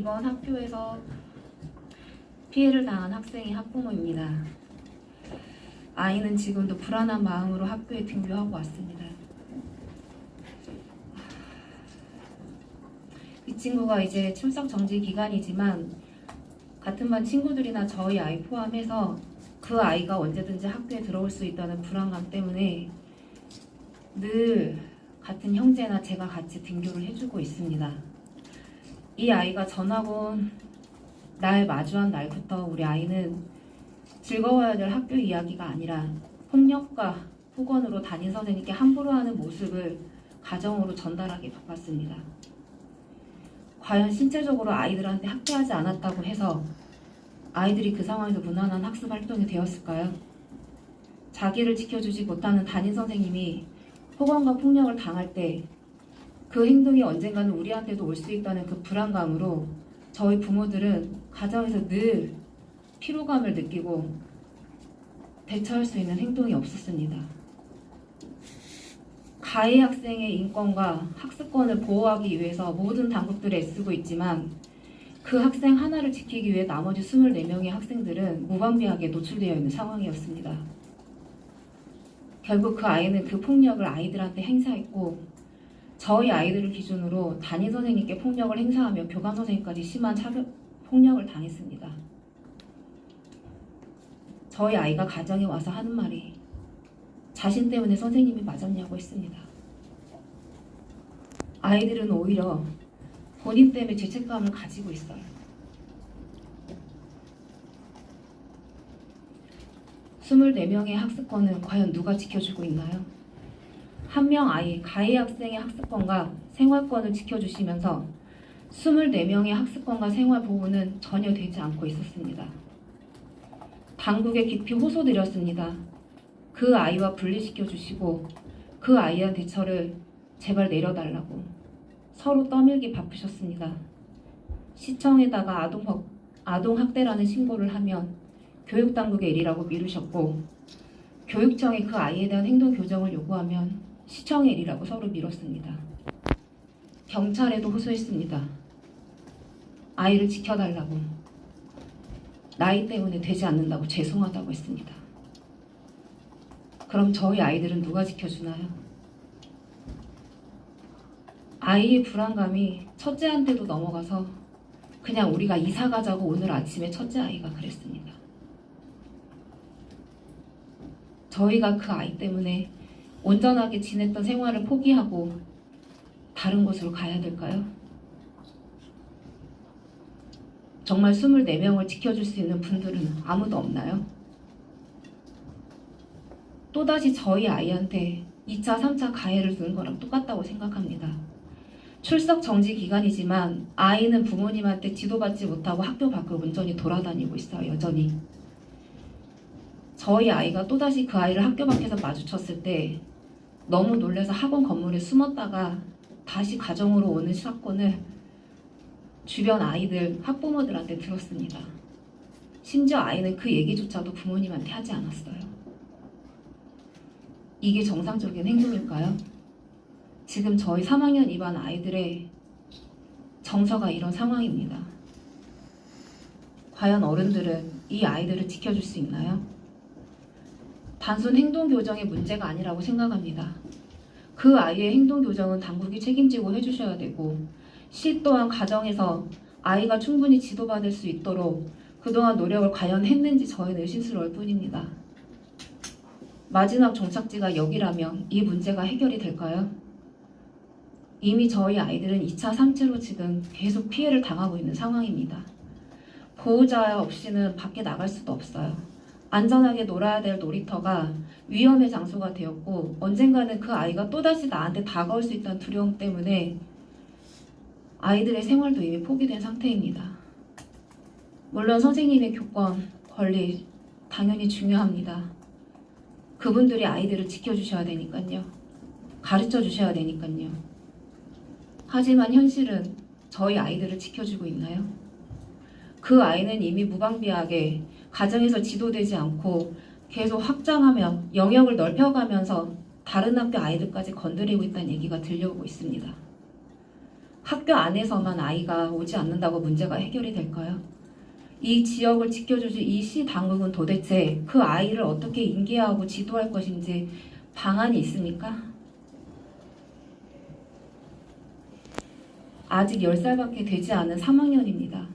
이번 학교에서 피해를 당한 학생의 학부모입니다. 아이는 지금도 불안한 마음으로 학교에 등교하고 왔습니다. 이 친구가 이제 출석 정지 기간이지만 같은 반 친구들이나 저희 아이 포함해서 그 아이가 언제든지 학교에 들어올 수 있다는 불안감 때문에 늘 같은 형제나 제가 같이 등교를 해주고 있습니다. 이 아이가 전학 온 날 마주한 날부터 우리 아이는 즐거워야 될 학교 이야기가 아니라 폭력과 폭언으로 담임 선생님께 함부로 하는 모습을 가정으로 전달하게 바빴습니다. 과연 신체적으로 아이들한테 학대하지 않았다고 해서 아이들이 그 상황에서 무난한 학습 활동이 되었을까요? 자기를 지켜주지 못하는 담임 선생님이 폭언과 폭력을 당할 때 그 행동이 언젠가는 우리한테도 올 수 있다는 그 불안감으로 저희 부모들은 가정에서 늘 피로감을 느끼고 대처할 수 있는 행동이 없었습니다. 가해 학생의 인권과 학습권을 보호하기 위해서 모든 당국들이 애쓰고 있지만 그 학생 하나를 지키기 위해 나머지 24명의 학생들은 무방비하게 노출되어 있는 상황이었습니다. 결국 그 아이는 그 폭력을 아이들한테 행사했고 저희 아이들을 기준으로 담임 선생님께 폭력을 행사하며 교감 선생님까지 심한 폭력을 당했습니다. 저희 아이가 가정에 와서 하는 말이 자신 때문에 선생님이 맞았냐고 했습니다. 아이들은 오히려 본인 때문에 죄책감을 가지고 있어요. 24명의 학습권은 과연 누가 지켜주고 있나요? 한 명 아이, 가해 학생의 학습권과 생활권을 지켜주시면서 24명의 학습권과 생활 보호는 전혀 되지 않고 있었습니다. 당국에 깊이 호소드렸습니다. 그 아이와 분리시켜 주시고 그 아이의 대처를 제발 내려달라고 서로 떠밀기 바쁘셨습니다. 시청에다가 아동학대라는 신고를 하면 교육당국의 일이라고 미루셨고 교육청에 그 아이에 대한 행동 교정을 요구하면 시청의 일이라고 서로 미뤘습니다. 경찰에도 호소했습니다. 아이를 지켜달라고, 나이 때문에 되지 않는다고 죄송하다고 했습니다. 그럼 저희 아이들은 누가 지켜주나요? 아이의 불안감이 첫째한테도 넘어가서 그냥 우리가 이사 가자고 오늘 아침에 첫째 아이가 그랬습니다. 저희가 그 아이 때문에 온전하게 지냈던 생활을 포기하고 다른 곳으로 가야 될까요? 정말 24명을 지켜줄 수 있는 분들은 아무도 없나요? 또다시 저희 아이한테 2차, 3차 가해를 주는 거랑 똑같다고 생각합니다. 출석 정지 기간이지만 아이는 부모님한테 지도받지 못하고 학교 밖을 온전히 돌아다니고 있어요, 여전히. 저희 아이가 또다시 그 아이를 학교 밖에서 마주쳤을 때 너무 놀라서 학원 건물에 숨었다가 다시 가정으로 오는 사건을 주변 아이들, 학부모들한테 들었습니다. 심지어 아이는 그 얘기조차도 부모님한테 하지 않았어요. 이게 정상적인 행동일까요? 지금 저희 3학년 2반 아이들의 정서가 이런 상황입니다. 과연 어른들은 이 아이들을 지켜줄 수 있나요? 단순 행동 교정의 문제가 아니라고 생각합니다. 그 아이의 행동 교정은 당국이 책임지고 해주셔야 되고 시 또한 가정에서 아이가 충분히 지도받을 수 있도록 그동안 노력을 과연 했는지 저희는 의심스러울 뿐입니다. 마지막 종착지가 여기라면 이 문제가 해결이 될까요? 이미 저희 아이들은 2차, 3차로 지금 계속 피해를 당하고 있는 상황입니다. 보호자 없이는 밖에 나갈 수도 없어요. 안전하게 놀아야 될 놀이터가 위험의 장소가 되었고 언젠가는 그 아이가 또다시 나한테 다가올 수 있다는 두려움 때문에 아이들의 생활도 이미 포기된 상태입니다. 물론 선생님의 교권, 권리 당연히 중요합니다. 그분들이 아이들을 지켜주셔야 되니까요. 가르쳐 주셔야 되니까요. 하지만 현실은 저희 아이들을 지켜주고 있나요? 그 아이는 이미 무방비하게 가정에서 지도되지 않고 계속 확장하며 영역을 넓혀가면서 다른 학교 아이들까지 건드리고 있다는 얘기가 들려오고 있습니다. 학교 안에서만 아이가 오지 않는다고 문제가 해결이 될까요? 이 지역을 지켜주지 이 시 당국은 도대체 그 아이를 어떻게 인계하고 지도할 것인지 방안이 있습니까? 아직 10살밖에 되지 않은 3학년입니다.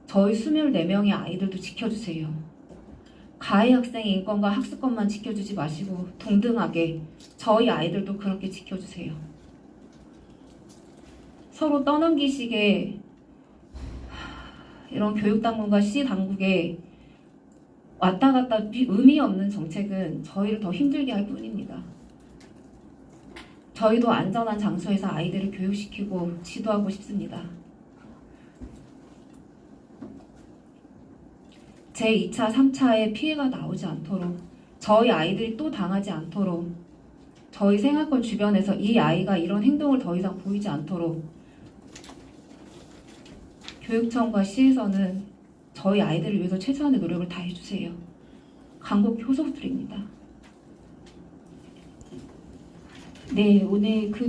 저희 24명의 아이들도 지켜주세요. 가해 학생의 인권과 학습권만 지켜주지 마시고 동등하게 저희 아이들도 그렇게 지켜주세요. 서로 떠넘기식의 이런 교육당국과 시당국의 왔다 갔다 의미 없는 정책은 저희를 더 힘들게 할 뿐입니다. 저희도 안전한 장소에서 아이들을 교육시키고 지도하고 싶습니다. 제2차, 3차의 피해가 나오지 않도록, 저희 아이들이 또 당하지 않도록, 저희 생활권 주변에서 이 아이가 이런 행동을 더 이상 보이지 않도록 교육청과 시에서는 저희 아이들을 위해서 최소한의 노력을 다 해주세요. 간곡히 호소드립니다. 네, 오늘 그